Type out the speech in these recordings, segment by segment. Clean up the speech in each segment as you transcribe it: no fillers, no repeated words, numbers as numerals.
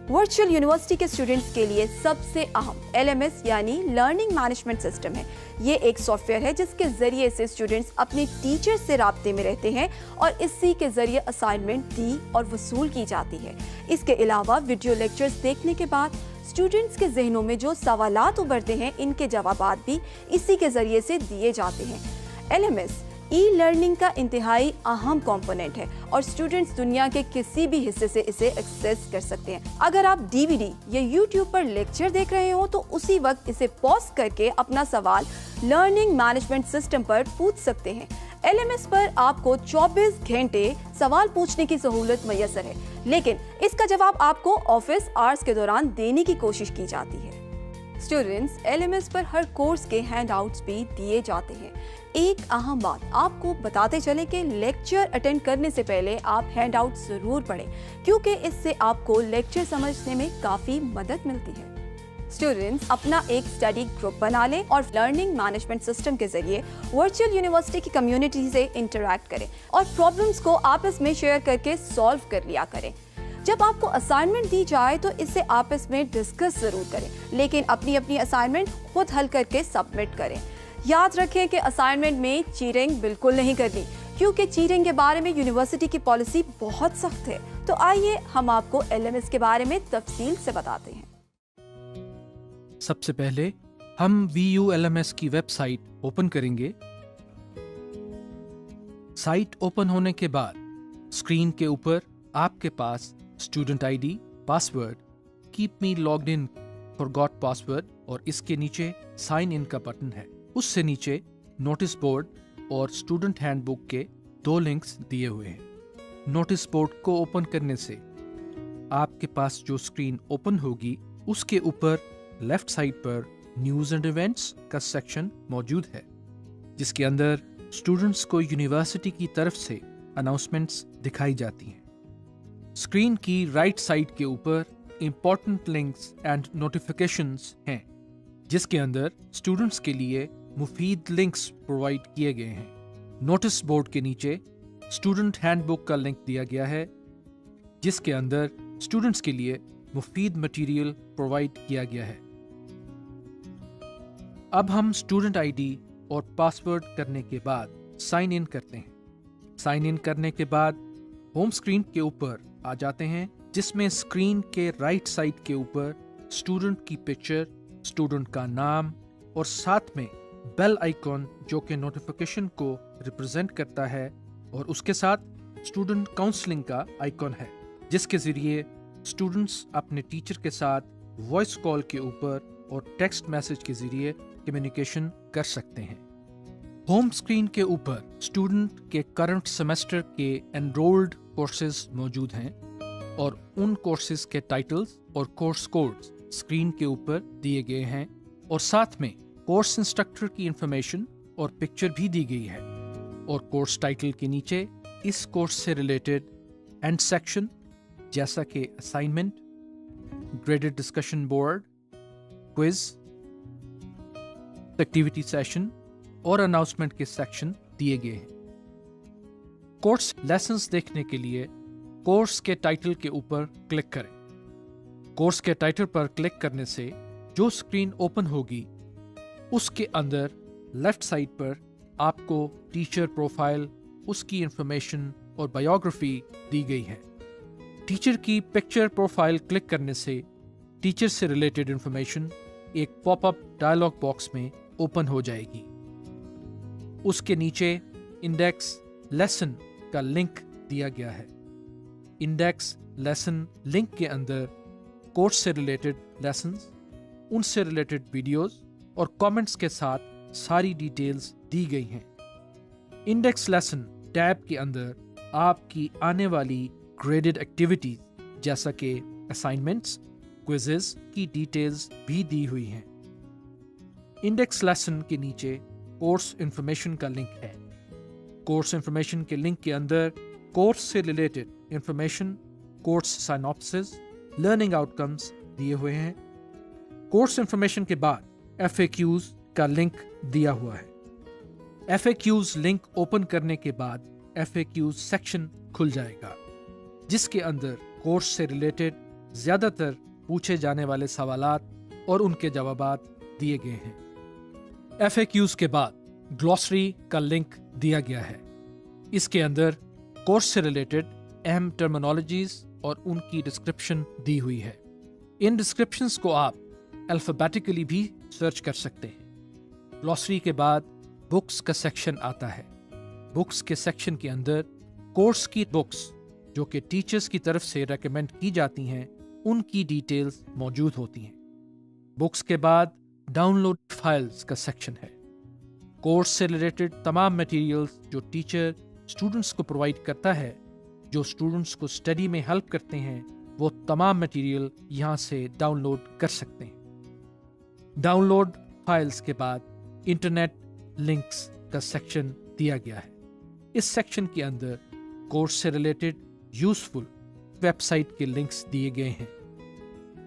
Virtual university के students के लिए सबसे अहम LMS यानी लर्निंग मैनेजमेंट सिस्टम है। ये एक सॉफ्टवेयर है जिसके जरिए से स्टूडेंट्स अपने टीचर से राब्ते में रहते हैं और इसी के जरिए असाइनमेंट दी और वसूल की जाती है। इसके अलावा वीडियो लेक्चर्स देखने के बाद स्टूडेंट्स के जहनों में जो सवालात उभरते हैं, इनके जवाबात भी इसी के जरिए से दिए जाते हैं। LMS ई-लर्निंग का इंतहाई अहम कंपोनेंट है और स्टूडेंट्स दुनिया के किसी भी हिस्से से इसे एक्सेस कर सकते हैं। अगर आप DVD या YouTube पर लेक्चर देख रहे हो तो उसी वक्त इसे पॉज करके अपना सवाल लर्निंग मैनेजमेंट सिस्टम पर पूछ सकते हैं। LMS पर आपको 24 घंटे सवाल पूछने की सहूलत मैसर है, लेकिन इसका जवाब आपको ऑफिस आवर्स के दौरान देने की कोशिश की जाती है। स्टूडेंट्स LMS पर हर कोर्स के हैंडआउट्स भी दिए जाते हैं। एक अहम बात आपको बताते चले कि लेक्चर अटेंड करने से पहले आप हैंडआउट जरूर पढ़ें, क्योंकि इससे आपको लेक्चर समझने में काफी मदद मिलती है। स्टूडेंट्स अपना एक स्टडी ग्रुप बना लें और लर्निंग मैनेजमेंट सिस्टम के जरिए वर्चुअल यूनिवर्सिटी की कम्युनिटी से इंटरैक्ट करें और प्रॉब्लम्स को आपस में शेयर करके सॉल्व कर लिया करें। जब आपको असाइनमेंट दी जाए तो इसे आपस में डिस्कस जरूर करें, लेकिन अपनी अपनी असाइनमेंट खुद हल करके सबमिट करें। याद रखें कि असाइनमेंट में चीटिंग बिल्कुल नहीं करनी, क्योंकि चीटिंग के बारे में यूनिवर्सिटी की पॉलिसी बहुत सख्त है। तो आइए हम आपको LMS के बारे में तफसील से बताते हैं। सबसे पहले हम VU LMS की वेबसाइट ओपन करेंगे। साइट ओपन होने के बाद स्क्रीन के ऊपर आपके पास student ID, password, keep me logged in, forgot password और इसके नीचे साइन इन का बटन है। उससे नीचे नोटिस बोर्ड और स्टूडेंट हैंडबुक के 2 लिंक्स दिए हुए हैं। नोटिस बोर्ड को ओपन करने से आपके पास जो स्क्रीन ओपन होगी उसके ऊपर लेफ्ट साइड पर न्यूज़ एंड इवेंट्स का सेक्शन मौजूद है, जिसके अंदर स्टूडेंट्स को यूनिवर्सिटी की तरफ से अनाउंसमेंट्स दिखाई जाती हैं। स्क्रीन की राइट साइड के ऊपर इंपॉर्टेंट लिंक्स एंड नोटिफिकेशंस हैं, जिसके अंदर स्टूडेंट्स के लिए मुफीद लिंक्स प्रोवाइड किए गए हैं। नोटिस बोर्ड के नीचे स्टूडेंट हैंडबुक का लिंक दिया गया है, जिसके अंदर स्टूडेंट्स के लिए मुफीद मटेरियल प्रोवाइड किया गया है। अब हम स्टूडेंट ID और पासवर्ड करने के बाद साइन इन करते हैं। साइन इन करने के बाद होम स्क्रीन के ऊपर आ जाते हैं, जिसमें स्क्रीन के राइट साइड के ऊपर स्टूडेंट की पिक्चर, स्टूडेंट का नाम और साथ में बेल आइकॉन जो कि नोटिफिकेशन को रिप्रेजेंट करता है, और उसके साथ स्टूडेंट काउंसलिंग का आइकॉन है, जिसके जरिए स्टूडेंट्स अपने टीचर के साथ वॉइस कॉल के ऊपर और टेक्स्ट मैसेज के जरिए कम्युनिकेशन कर सकते हैं। होम स्क्रीन के ऊपर स्टूडेंट के करंट सेमेस्टर के एनरोल्ड कोर्सेज मौजूद हैं और उन कोर्सेज के टाइटल्स और कोर्स कोड्स स्क्रीन के ऊपर दिए गए हैं, और साथ में कोर्स इंस्ट्रक्टर की इंफॉर्मेशन और पिक्चर भी दी गई है। और कोर्स टाइटल के नीचे इस कोर्स से रिलेटेड एंड सेक्शन जैसा कि assignment, graded discussion board, quiz, activity session और अनाउंसमेंट के सेक्शन दिए गए हैं। कोर्स लेसन्स देखने के लिए कोर्स के टाइटल के ऊपर क्लिक करें। कोर्स के टाइटल पर क्लिक करने से जो स्क्रीन ओपन होगी उसके अंदर लेफ्ट साइड पर आपको टीचर प्रोफाइल, उसकी इंफॉर्मेशन और बायोग्राफी दी गई है। टीचर की पिक्चर प्रोफाइल क्लिक करने से टीचर से रिलेटेड इंफॉर्मेशन एक पॉपअप डायलॉग बॉक्स में ओपन हो जाएगी। उसके नीचे इंडेक्स लेसन का लिंक दिया गया है। इंडेक्स लेसन लिंक के अंदर कोर्स से रिलेटेड लेसन्स, उनसे रिलेटेड वीडियोस और कमेंट्स के साथ सारी डिटेल्स दी गई हैं। इंडेक्स लेसन टैब के अंदर आपकी आने वाली ग्रेडेड एक्टिविटीज जैसा कि असाइनमेंट्स, क्विजेस की डिटेल्स भी दी हुई हैं। इंडेक्स लेसन के नीचे कोर्स इंफॉर्मेशन का लिंक है। कोर्स इंफॉर्मेशन के लिंक के अंदर कोर्स से related information, course synopsis, learning outcomes दिए हुए हैं। कोर्स इंफॉर्मेशन के बाद FAQs का लिंक दिया हुआ है। FAQs लिंक ओपन करने के बाद FAQs सेक्शन खुल जाएगा, जिसके अंदर कोर्स से रिलेटेड ज़्यादातर पूछे जाने वाले सवालात और उनके जवाबात दिए गए हैं। FAQs के बाद ग्लॉसरी का लिंक दिया गया है। इसके अंदर कोर्स से रिलेटेड अहम टर्मिनोलॉजीज और उनकी डिस्क्रिप्शन दी हुई है। इन डिस्क्रिप्शंस को आप अल्फ़ाबेटिकली भी सर्च कर सकते हैं। ग्लॉसरी के बाद बुक्स का सेक्शन आता है। बुक्स के सेक्शन के अंदर कोर्स की बुक्स जो कि टीचर्स की तरफ से रेकमेंड की जाती हैं उनकी डिटेल्स मौजूद होती हैं। बुक्स के बाद डाउनलोड फाइल्स का सेक्शन है। कोर्स से रिलेटेड तमाम मटेरियल्स जो टीचर स्टूडेंट्स को प्रोवाइड करता है, जो स्टूडेंट्स को स्टडी में हेल्प करते हैं, वो तमाम मटेरियल यहाँ से डाउनलोड कर सकते हैं। डाउनलोड फाइल्स के बाद इंटरनेट लिंक्स का सेक्शन दिया गया है। इस सेक्शन के अंदर कोर्स से रिलेटेड यूजफुल वेबसाइट के लिंक्स दिए गए हैं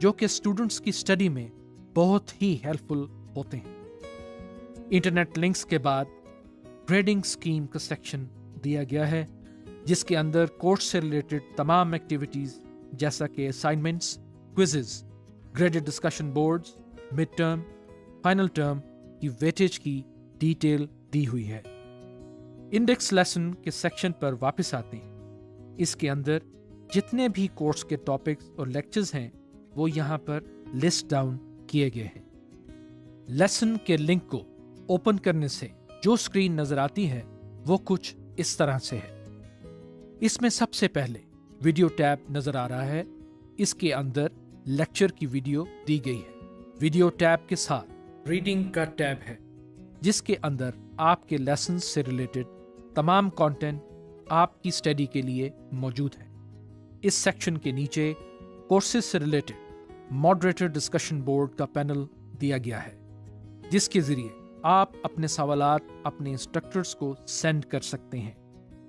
जो कि स्टूडेंट्स की स्टडी में बहुत ही हेल्पफुल होते हैं। इंटरनेट लिंक्स के बाद ग्रेडिंग स्कीम का सेक्शन दिया गया है जिसके अंदर कोर्स से रिलेटेड तमाम एक्टिविटीज़ जैसा कि assignments, quizzes, graded discussion boards, mid term, final term की वेटेज की डिटेल दी हुई है। इंडेक्स लेसन के सेक्शन पर वापस आते हैं। इसके अंदर जितने भी कोर्स के टॉपिक्स और लेक्चर्स हैं वो यहाँ पर लिस्ट डाउन किए गए हैं। लेसन के लिंक को ओपन करने से जो स्क्रीन नजर आती है वो कुछ इस तरह से है। इसमें सबसे पहले वीडियो टैब नजर आ रहा है। इसके अंदर लेक्चर की वीडियो दी गई है। वीडियो टैब के साथ रीडिंग का टैब है जिसके अंदर आपके लेसन से रिलेटेड तमाम कंटेंट आपकी स्टडी के लिए मौजूद है। इस सेक्शन के नीचे कोर्सेज से रिलेटेड मॉडरेटर डिस्कशन बोर्ड का पैनल दिया गया है जिसके जरिए आप अपने सवालात अपने इंस्ट्रक्टर्स को सेंड कर सकते हैं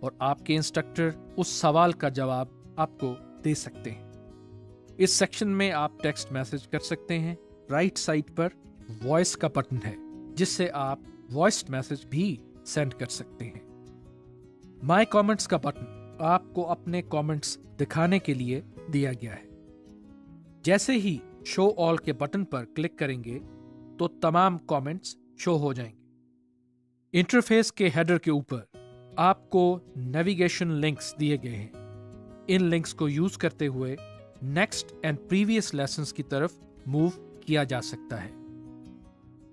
और आपके इंस्ट्रक्टर उस सवाल का जवाब आपको दे सकते हैं। इस सेक्शन में आप टेक्स्ट मैसेज कर सकते हैं। राइट साइड पर वॉइस का बटन है जिससे आप वॉइस मैसेज भी सेंड कर सकते हैं। माय कमेंट्स का बटन आपको अपने कमेंट्स दिखाने के लिए दिया गया है। जैसे ही शो ऑल के बटन पर क्लिक करेंगे तो तमाम कमेंट्स शो हो जाएंगे। इंटरफेस के हेडर के ऊपर आपको नेविगेशन लिंक्स दिए गए हैं। इन लिंक्स को यूज करते हुए नेक्स्ट एंड प्रीवियस लेसन्स की तरफ मूव किया जा सकता है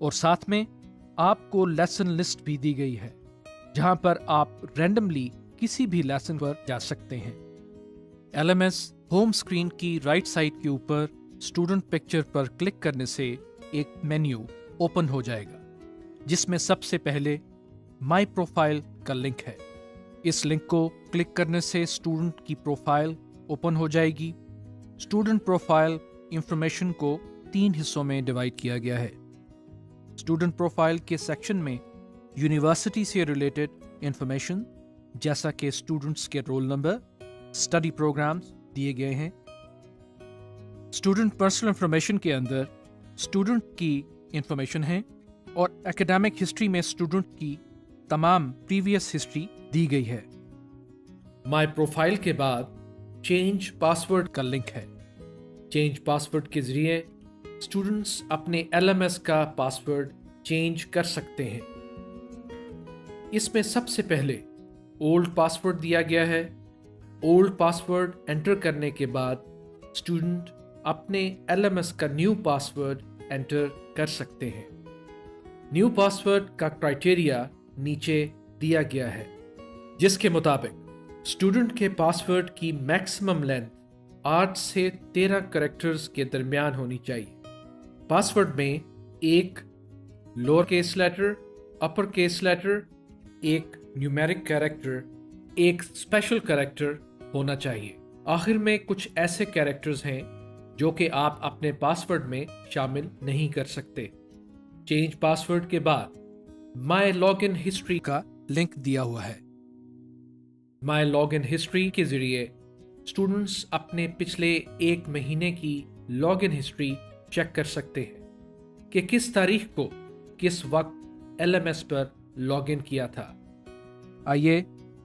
और साथ में आपको लेसन लिस्ट भी दी गई है जहां पर आप रैंडमली किसी भी लेसन पर जा सकते हैं। LMS होम स्क्रीन की राइट साइड के ऊपर स्टूडेंट पिक्चर पर क्लिक करने से एक मेन्यू ओपन हो जाएगा जिसमें सबसे पहले माय प्रोफाइल का लिंक है। इस लिंक को क्लिक करने से स्टूडेंट की प्रोफाइल ओपन हो जाएगी। स्टूडेंट प्रोफाइल इंफॉर्मेशन को 3 हिस्सों में डिवाइड किया गया है। स्टूडेंट प्रोफाइल के सेक्शन में यूनिवर्सिटी से रिलेटेड इंफॉर्मेशन जैसा कि स्टूडेंट्स के रोल नंबर, स्टडी प्रोग्राम्स दिए गए हैं। स्टूडेंट पर्सनल इंफॉर्मेशन के अंदर स्टूडेंट की इंफॉर्मेशन है और एकेडमिक हिस्ट्री में स्टूडेंट की तमाम प्रीवियस हिस्ट्री दी गई है। माय प्रोफाइल के बाद चेंज पासवर्ड का लिंक है। चेंज पासवर्ड के जरिए स्टूडेंट्स अपने LMS का पासवर्ड चेंज कर सकते हैं। इसमें सबसे पहले ओल्ड पासवर्ड दिया गया है। ओल्ड पासवर्ड एंटर करने के बाद स्टूडेंट अपने LMS का न्यू पासवर्ड एंटर कर सकते हैं। न्यू पासवर्ड का क्राइटेरिया नीचे दिया गया है जिसके मुताबिक स्टूडेंट के पासवर्ड की मैक्सिमम लेंथ 8 से 13 कैरेक्टर्स के दरमियान होनी चाहिए। पासवर्ड में एक lower case letter, upper case letter, एक न्यूमेरिक कैरेक्टर, एक स्पेशल कैरेक्टर होना चाहिए। आखिर में कुछ ऐसे कैरेक्टर्स हैं जो कि आप अपने पासवर्ड में शामिल नहीं कर सकते। चेंज पासवर्ड के बाद माय लॉगिन हिस्ट्री का लिंक दिया हुआ है। माय लॉगिन हिस्ट्री के जरिए स्टूडेंट्स अपने पिछले 1 महीने की लॉगिन हिस्ट्री चेक कर सकते हैं कि किस तारीख को किस वक्त LMS पर लॉगिन किया था। आइए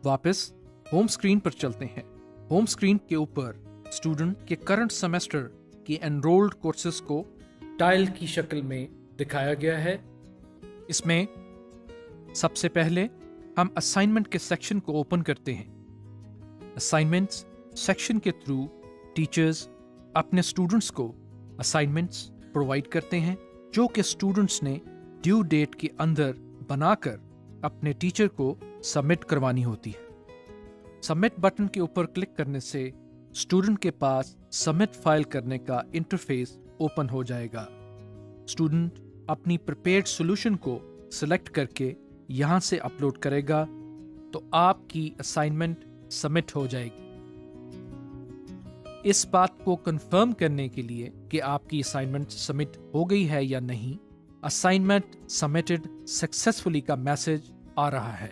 वापस होम स्क्रीन पर चलते हैं। होम स्क्रीन के ऊपर स्टूडेंट के करंट सेमेस्टर कि एनरोल्ड कोर्सेज को टाइल की शक्ल में दिखाया गया है। इसमें सबसे पहले हम असाइनमेंट के सेक्शन को ओपन करते हैं। असाइनमेंट्स सेक्शन के थ्रू टीचर्स अपने स्टूडेंट्स को असाइनमेंट्स प्रोवाइड करते हैं जो कि स्टूडेंट्स ने ड्यू डेट के अंदर बनाकर अपने टीचर को सबमिट करवानी होती है। सबमिट बटन के ऊपर क्लिक करने से स्टूडेंट के पास सबमिट फाइल करने का इंटरफेस ओपन हो जाएगा। स्टूडेंट अपनी प्रिपेयर्ड सॉल्यूशन को सिलेक्ट करके यहाँ से अपलोड करेगा तो आपकी असाइनमेंट सबमिट हो जाएगी। इस बात को कंफर्म करने के लिए कि आपकी असाइनमेंट सबमिट हो गई है या नहीं, असाइनमेंट सबमिटेड सक्सेसफुली का मैसेज आ रहा है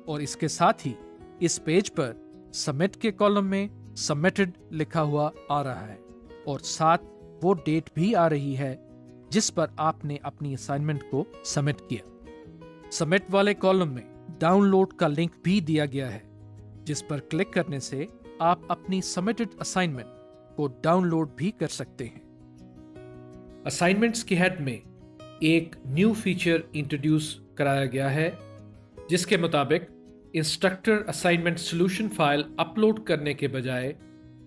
और इसके साथ ही इस पेज पर सबमिट के कॉलम में सबमिटेड लिखा हुआ आ रहा है और साथ वो डेट भी आ रही है जिस पर आपने अपनी असाइनमेंट को सबमिट किया। सबमिट वाले कॉलम में डाउनलोड का लिंक भी दिया गया है जिस पर क्लिक करने से आप अपनी सबमिटेड असाइनमेंट को डाउनलोड भी कर सकते हैं। असाइनमेंट्स के हेड में एक न्यू फीचर इंट्रोड्यूस कराया गया है जिसके मुताबिक instructor assignment solution file upload करने के बजाय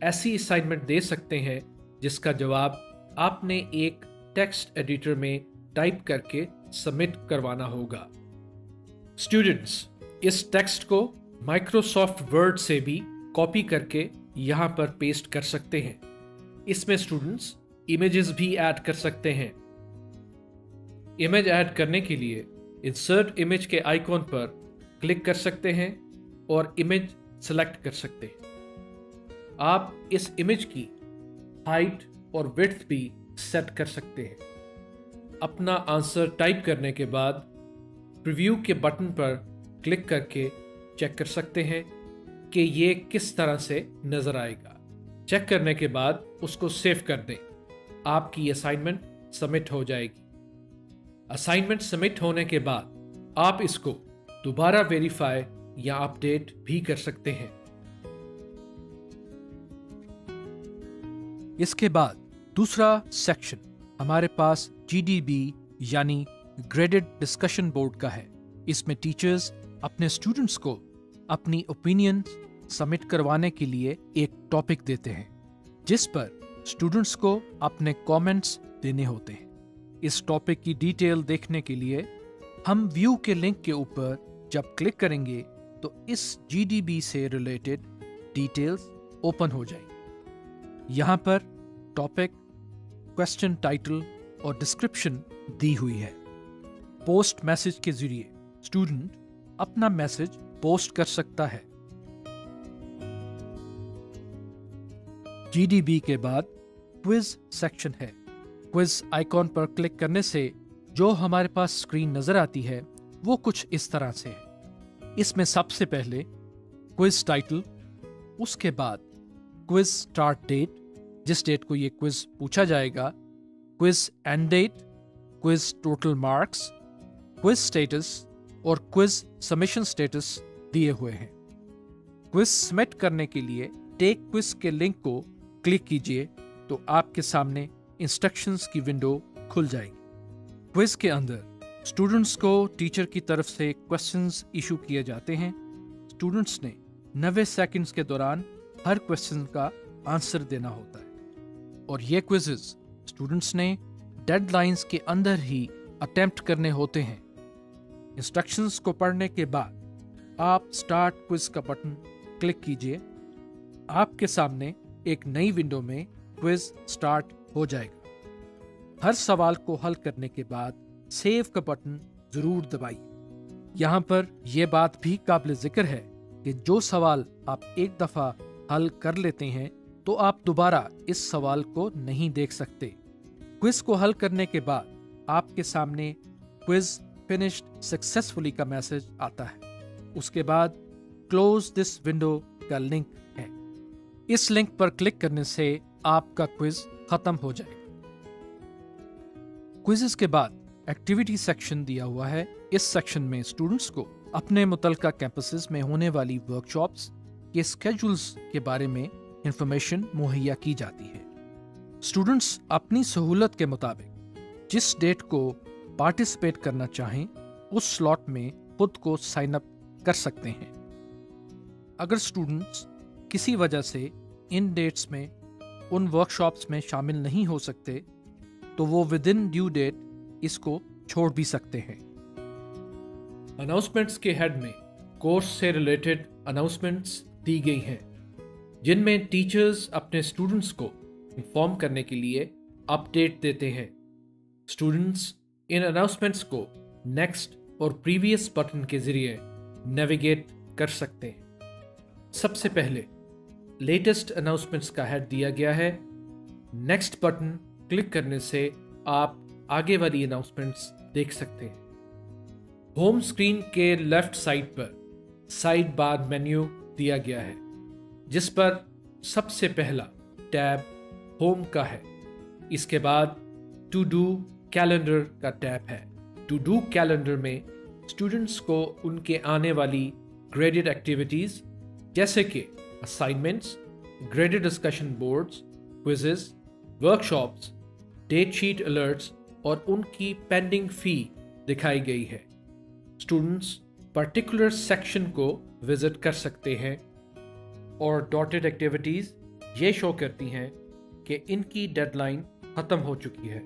ऐसी असाइनमेंट दे सकते हैं जिसका जवाब आपने एक टेक्स्ट एडिटर में टाइप करके सबमिट करवाना होगा। स्टूडेंट्स इस टेक्स्ट को माइक्रोसॉफ्ट वर्ड से भी कॉपी करके यहाँ पर पेस्ट कर सकते हैं। इसमें स्टूडेंट्स इमेजेस भी ऐड कर सकते हैं। इमेज ऐड करने के लिए इंसर्ट इमेज के आइकॉन पर क्लिक कर सकते हैं और इमेज सेलेक्ट कर सकते हैं। आप इस इमेज की हाइट और विड्थ भी सेट कर सकते हैं। अपना आंसर टाइप करने के बाद प्रीव्यू के बटन पर क्लिक करके चेक कर सकते हैं कि ये किस तरह से नजर आएगा। चेक करने के बाद उसको सेव कर दें। आपकी असाइनमेंट सबमिट हो जाएगी। असाइनमेंट सबमिट होने के बाद आप इसको दोबारा वेरीफाई या अपडेट भी कर सकते हैं। इसके बाद दूसरा सेक्शन हमारे पास GDB यानी ग्रेडेड डिस्कशन बोर्ड का है। इसमें टीचर्स अपने स्टूडेंट्स को अपनी ओपिनियन सबमिट करवाने के लिए एक टॉपिक देते हैं जिस पर स्टूडेंट्स को अपने कमेंट्स देने होते हैं। इस टॉपिक की डिटेल देखने के लिए हम व्यू के लिंक के ऊपर जब क्लिक करेंगे तो इस GDB से रिलेटेड डिटेल्स ओपन हो जाएंगी। यहाँ पर टॉपिक, क्वेश्चन टाइटल और डिस्क्रिप्शन दी हुई है। पोस्ट मैसेज के जरिए स्टूडेंट अपना मैसेज पोस्ट कर सकता है। GDB के बाद क्विज सेक्शन है। क्विज आइकॉन पर क्लिक करने से जो हमारे पास स्क्रीन नजर आती है वो कुछ इस तरह से है। इसमें सबसे पहले क्विज टाइटल, उसके बाद क्विज स्टार्ट डेट जिस डेट को ये क्विज पूछा जाएगा, quiz end date, quiz total marks, quiz status और क्विज सबमिशन स्टेटस दिए हुए हैं। क्विज सबमिट करने के लिए टेक क्विज के लिंक को क्लिक कीजिए तो आपके सामने इंस्ट्रक्शंस की विंडो खुल जाएगी। क्विज के अंदर स्टूडेंट्स को टीचर की तरफ से क्वेश्चंस इशू किए जाते हैं। स्टूडेंट्स ने 90 सेकंड्स के दौरान हर क्वेश्चन का आंसर देना होता है और ये क्विजेस स्टूडेंट्स ने डेडलाइंस के अंदर ही अटेम्प्ट करने होते हैं। इंस्ट्रक्शंस को पढ़ने के बाद आप स्टार्ट क्विज का बटन क्लिक कीजिए। आपके सामने एक नई विंडो में क्विज स्टार्ट हो जाएगा। हर सवाल को हल करने के बाद सेव का बटन जरूर दबाइए। यहाँ पर यह बात भी काबिल जिक्र है कि जो सवाल आप एक दफा हल कर लेते हैं तो आप दोबारा इस सवाल को नहीं देख सकते। क्विज को हल करने के बाद आपके सामने क्विज फिनिश्ड सक्सेसफुली का मैसेज आता है। उसके बाद क्लोज दिस विंडो का लिंक है। इस लिंक पर क्लिक करने से आपका क्विज खत्म हो जाएगा। क्विज़ेस के बाद एक्टिविटी सेक्शन दिया हुआ है। इस सेक्शन में स्टूडेंट्स को अपने मुतलका कैंपसेस में होने वाली वर्कशॉप्स के स्केड्यूल्स के बारे में इंफॉर्मेशन मुहैया की जाती है। स्टूडेंट्स अपनी सहूलत के मुताबिक जिस डेट को पार्टिसिपेट करना चाहें उस स्लॉट में खुद को साइन अप कर सकते हैं। अगर स्टूडेंट्स किसी वजह से इन डेट्स में उन वर्कशॉप्स में शामिल नहीं हो सकते तो वो विद इन ड्यू डेट इसको छोड़ भी सकते हैं। अनाउंसमेंट्स के हेड में कोर्स से रिलेटेड अनाउंसमेंट्स दी गई हैं जिनमें टीचर्स अपने स्टूडेंट्स को इन्फॉर्म करने के लिए अपडेट देते हैं। स्टूडेंट्स इन अनाउंसमेंट्स को नेक्स्ट और प्रीवियस बटन के जरिए नेविगेट कर सकते हैं। सबसे पहले लेटेस्ट अनाउंसमेंट्स का हेड दिया गया है। नेक्स्ट बटन क्लिक करने से आप आगे वाली अनाउंसमेंट्स देख सकते हैं। होम स्क्रीन के लेफ्ट साइड पर साइड बार मेन्यू दिया गया है जिस पर सबसे पहला टैब होम का है। इसके बाद टू डू कैलेंडर का टैब है। टू डू कैलेंडर में स्टूडेंट्स को उनके आने वाली ग्रेडेड एक्टिविटीज जैसे कि assignments, graded discussion boards, quizzes, workshops, date sheet alerts और उनकी पेंडिंग फी दिखाई गई है। स्टूडेंट्स पर्टिकुलर सेक्शन को विजिट कर सकते हैं और डॉटेड एक्टिविटीज ये शो करती हैं कि इनकी डेडलाइन खत्म हो चुकी है।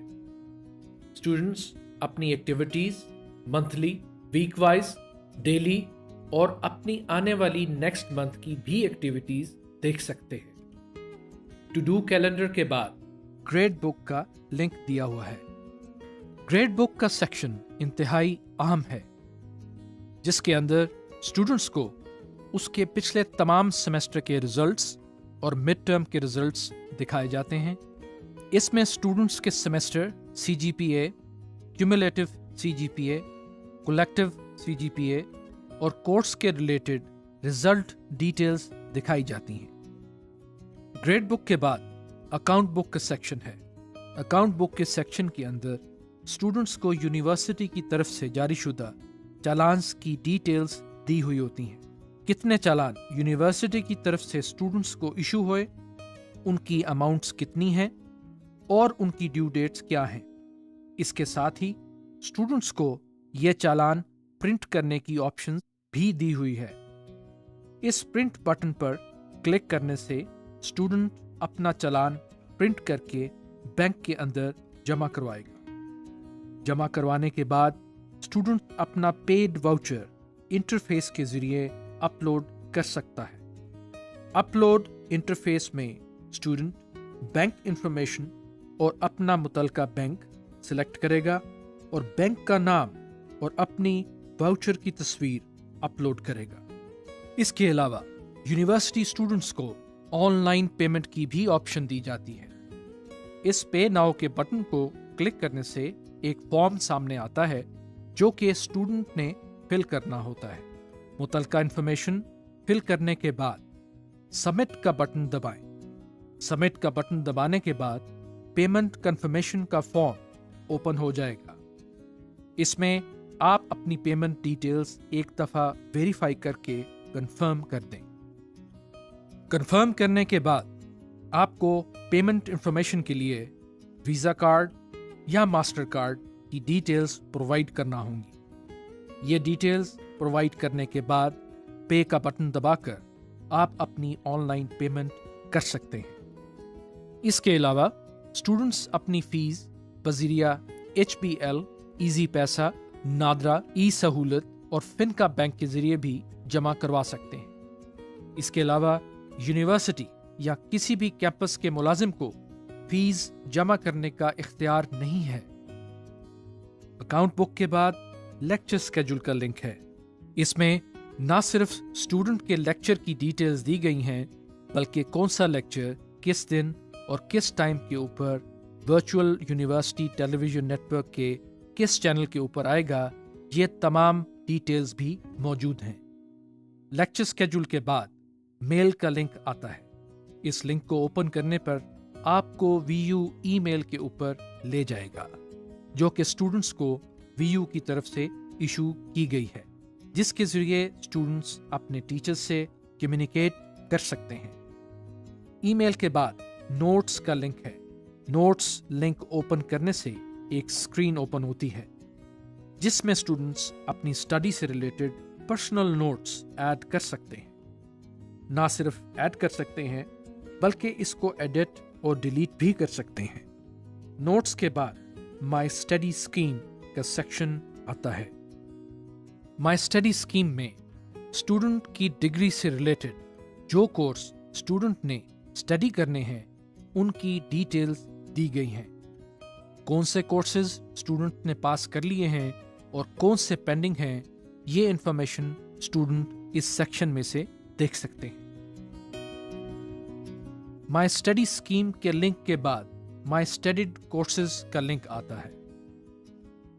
स्टूडेंट्स अपनी activities monthly, week wise, daily और अपनी आने वाली नेक्स्ट मंथ की भी एक्टिविटीज देख सकते हैं। टू डू कैलेंडर के बाद ग्रेड बुक का लिंक दिया हुआ है। ग्रेड बुक का सेक्शन इंतहाई अहम है जिसके अंदर स्टूडेंट्स को उसके पिछले तमाम सेमेस्टर के रिजल्ट्स और मिड टर्म के रिजल्ट्स दिखाए जाते हैं। इसमें स्टूडेंट्स के semester CGPA, cumulative CGPA, collective CGPA और कोर्स के रिलेटेड रिजल्ट डिटेल्स दिखाई जाती हैं। ग्रेड बुक के बाद अकाउंट बुक का सेक्शन है। अकाउंट बुक के सेक्शन के अंदर स्टूडेंट्स को यूनिवर्सिटी की तरफ से जारी शुदा चालान्स की डिटेल्स दी हुई होती हैं। कितने चालान यूनिवर्सिटी की तरफ से स्टूडेंट्स को इशू हुए, उनकी अमाउंट्स कितनी हैं और उनकी ड्यू डेट्स क्या हैं। इसके साथ ही स्टूडेंट्स को ये चालान प्रिंट करने की ऑप्शन भी दी हुई है। इस प्रिंट बटन पर क्लिक करने से स्टूडेंट अपना चालान प्रिंट करके बैंक के अंदर जमा करवाएगा। जमा करवाने के बाद स्टूडेंट अपना पेड वाउचर इंटरफेस के जरिए अपलोड कर सकता है। अपलोड इंटरफेस में स्टूडेंट बैंक इंफॉर्मेशन और अपना मुतलका बैंक सिलेक्ट करेगा और बैंक का नाम और अपनी वाउचर की तस्वीर अपलोड करेगा। इसके अलावा यूनिवर्सिटी स्टूडेंट्स को ऑनलाइन पेमेंट की भी ऑप्शन दी जाती है। इस पे नाउ के बटन को क्लिक करने से एक फॉर्म सामने आता है जो कि स्टूडेंट ने फिल करना होता है। मुतलका इंफॉर्मेशन फिल करने के बाद सबमिट का बटन दबाएं। सबमिट का बटन दबाने के बाद पेमेंट कंफर्मेशन का फॉर्म ओपन हो जाएगा। इसमें आप अपनी पेमेंट डिटेल्स एक दफ़ा वेरीफाई करके कंफर्म कर दें। कंफर्म करने के बाद आपको पेमेंट इंफॉर्मेशन के लिए वीज़ा कार्ड या मास्टर कार्ड की डिटेल्स प्रोवाइड करना होंगी। ये डिटेल्स प्रोवाइड करने के बाद पे का बटन दबाकर आप अपनी ऑनलाइन पेमेंट कर सकते हैं। इसके अलावा स्टूडेंट्स अपनी फीस बज़रिया HBL, ईजी पैसा, नादरा, ई सहूलत और फिनका बैंक के जरिए भी जमा करवा सकते हैं। इसके अलावा यूनिवर्सिटी या किसी भी कैंपस के मुलाजिम को फीस जमा करने का इख्तियार नहीं है। अकाउंट बुक के बाद लेक्चर स्केड्यूल का लिंक है। इसमें ना सिर्फ स्टूडेंट के लेक्चर की डिटेल्स दी गई हैं बल्कि कौन सा लेक्चर किस दिन और किस टाइम के ऊपर वर्चुअल यूनिवर्सिटी टेलीविजन नेटवर्क के किस चैनल के ऊपर आएगा, ये तमाम डिटेल्स भी मौजूद हैं। लेक्चर स्केड्यूल के बाद मेल का लिंक आता है। इस लिंक को ओपन करने पर आपको VU ईमेल के ऊपर ले जाएगा जो कि स्टूडेंट्स को VU की तरफ से इशू की गई है, जिसके जरिए स्टूडेंट्स अपने टीचर्स से कम्युनिकेट कर सकते हैं। ईमेल के बाद नोट्स का लिंक है। नोट्स लिंक ओपन करने से एक स्क्रीन ओपन होती है जिसमें स्टूडेंट्स अपनी स्टडी से रिलेटेड पर्सनल नोट्स ऐड कर सकते हैं। ना सिर्फ ऐड कर सकते हैं बल्कि इसको एडिट और डिलीट भी कर सकते हैं। नोट्स के बाद माई स्टडी स्कीम का सेक्शन आता है। माई स्टडी स्कीम में स्टूडेंट की डिग्री से रिलेटेड जो कोर्स स्टूडेंट ने स्टडी करने हैं उनकी डिटेल्स दी गई हैं। कौन से कोर्सेज स्टूडेंट ने पास कर लिए हैं और कौन से पेंडिंग हैं, ये इंफॉर्मेशन स्टूडेंट इस सेक्शन में से देख सकते हैं। माई स्टडी स्कीम के लिंक के बाद माई स्टडीड कोर्सेज का लिंक आता है।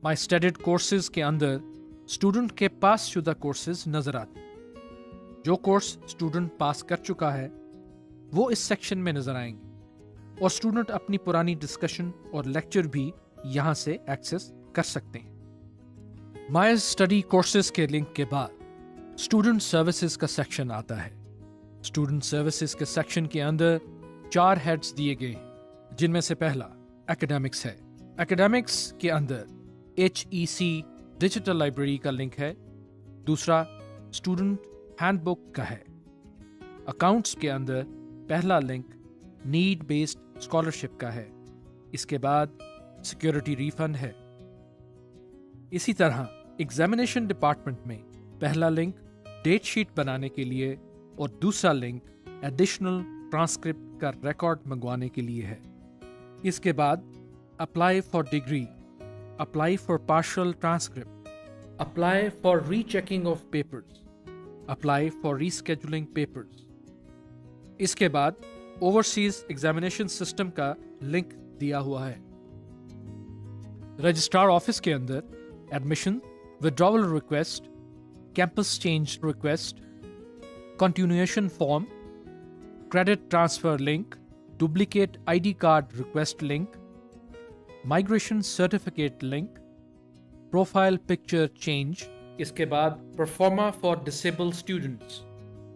माई स्टडीड कोर्सेज के अंदर स्टूडेंट के पास शुदा कोर्सेज नजर आते हैं। जो कोर्स स्टूडेंट पास कर चुका है वो इस सेक्शन में नजर आएंगे और स्टूडेंट अपनी पुरानी डिस्कशन और लेक्चर भी यहां से एक्सेस कर सकते हैं। माई स्टडी कोर्सेज के लिंक के बाद स्टूडेंट सर्विसेज का सेक्शन आता है। स्टूडेंट सर्विसेज के सेक्शन के अंदर 4 हेड्स दिए गए हैं जिनमें से पहला एकेडमिक्स है। एकेडमिक्स के अंदर HEC डिजिटल लाइब्रेरी का लिंक है। दूसरा स्टूडेंट हैंडबुक का है। अकाउंट्स के अंदर पहला लिंक नीड बेस्ड स्कॉलरशिप का है। इसके बाद सिक्योरिटी रिफंड है। इसी तरह एग्जामिनेशन डिपार्टमेंट में पहला लिंक डेट शीट बनाने के लिए और दूसरा लिंक एडिशनल ट्रांसक्रिप्ट का रिकॉर्ड मंगवाने के लिए है। इसके बाद apply for degree, apply for partial transcript, apply for rechecking of papers, apply for rescheduling papers. इसके बाद ओवरसीज एग्जामिनेशन सिस्टम का लिंक दिया हुआ है। रजिस्ट्रार ऑफिस के अंदर admission, withdrawal request, campus change request, continuation form, credit transfer link, duplicate ID card request link, migration certificate link, profile picture change. इसके बाद pro forma for disabled students,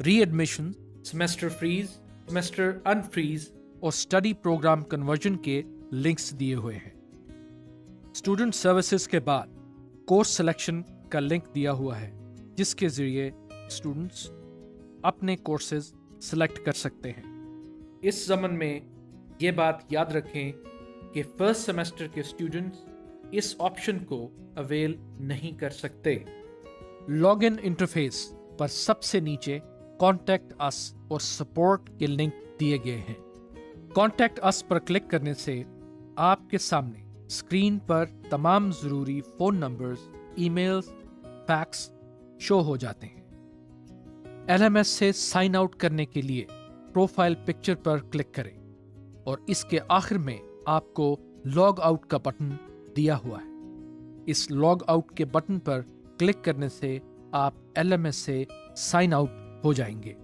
readmission, semester freeze, semester unfreeze और study program conversion के links दिए हुए हैं। Student services के बाद course selection का लिंक दिया हुआ है जिसके जरिए स्टूडेंट्स अपने कोर्सेज सिलेक्ट कर सकते हैं। इस ज़मन में ये बात याद रखें कि फर्स्ट सेमेस्टर के स्टूडेंट्स इस ऑप्शन को अवेल नहीं कर सकते। लॉगिन इंटरफेस पर सबसे नीचे कॉन्टैक्ट अस और सपोर्ट के लिंक दिए गए हैं। कॉन्टैक्ट अस पर क्लिक करने से आपके सामने स्क्रीन पर तमाम ज़रूरी phone numbers, emails, fax show हो जाते हैं। LMS से साइन आउट करने के लिए प्रोफाइल पिक्चर पर क्लिक करें और इसके आखिर में आपको लॉग आउट का बटन दिया हुआ है। इस लॉग आउट के बटन पर क्लिक करने से आप LMS से साइन आउट हो जाएंगे।